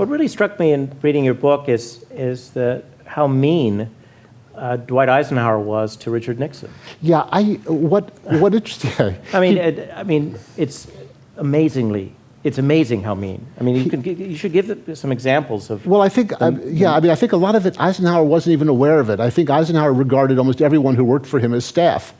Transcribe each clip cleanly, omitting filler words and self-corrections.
What really struck me in reading your book is how mean Dwight Eisenhower was to Richard Nixon. Yeah, what interesting. I mean, it's amazing how mean. I mean, you should give some examples of. Well, I think, I think a lot of it, Eisenhower wasn't even aware of it. I think Eisenhower regarded almost everyone who worked for him as staff.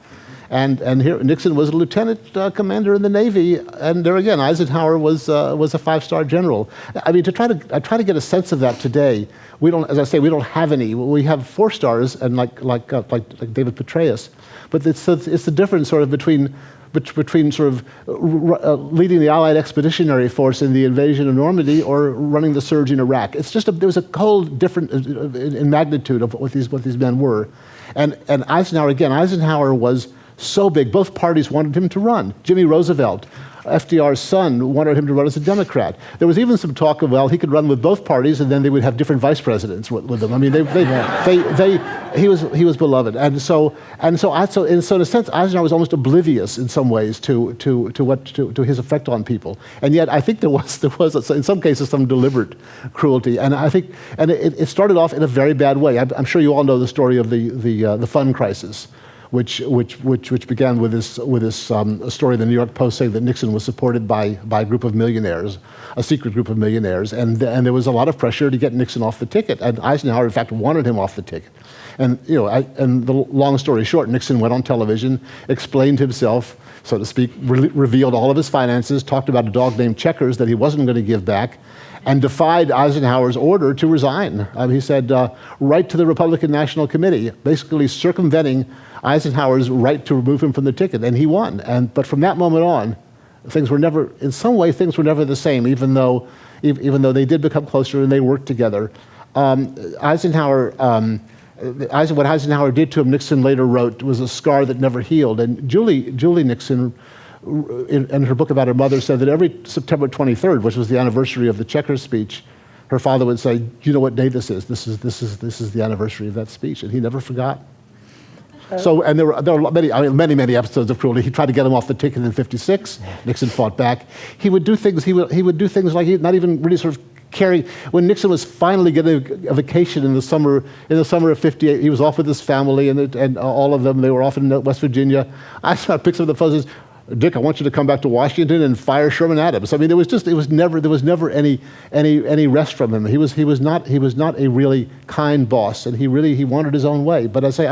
And here, Nixon was a lieutenant commander in the Navy, and there again, Eisenhower was a five-star general. I mean, I try to get a sense of that today. We don't, as I say, we don't have any. We have 4 stars, and like David Petraeus, but it's the difference sort of between sort of leading the Allied Expeditionary Force in the invasion of Normandy or running the surge in Iraq. It's just there was a whole different in magnitude of what these men were, and Eisenhower was so big. Both parties wanted him to run. Jimmy Roosevelt, FDR's son, wanted him to run as a Democrat. There was even some talk of, well, he could run with both parties, and then they would have different vice presidents with them. I mean, he was beloved, and so in a sense, Eisenhower was almost oblivious in some ways to his effect on people. And yet, I think there was in some cases some deliberate cruelty, and I think it started off in a very bad way. I'm sure you all know the story of the fund crisis, which began with this story in the New York Post saying that Nixon was supported by a group of millionaires, a secret group of millionaires, and there was a lot of pressure to get Nixon off the ticket. And Eisenhower, in fact, wanted him off the ticket. And and the long story short, Nixon went on television, explained himself, so to speak, revealed all of his finances, talked about a dog named Checkers that he wasn't going to give back, and defied Eisenhower's order to resign. He said, write to the Republican National Committee, basically circumventing Eisenhower's right to remove him from the ticket, and he won. But from that moment on, things were never the same, even though they did become closer and they worked together. What Eisenhower did to him, Nixon later wrote, was a scar that never healed. And Julie Nixon, in her book about her mother, said that every September 23rd, which was the anniversary of the Checkers speech, her father would say, "You know what day this is? This is the anniversary of that speech," and he never forgot. So, and there were many episodes of cruelty. He tried to get him off the ticket in '56. Nixon fought back. He would do things. He would do things like not even really sort of caring. When Nixon was finally getting a vacation in the summer of '58, he was off with his family and all of them. They were off in West Virginia. I saw pictures of the photos. Dick, I want you to come back to Washington and fire Sherman Adams. I mean, there was never any rest from him. He was not a really kind boss, and he wanted his own way. But I say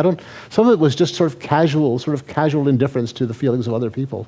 some of it was just sort of casual indifference to the feelings of other people.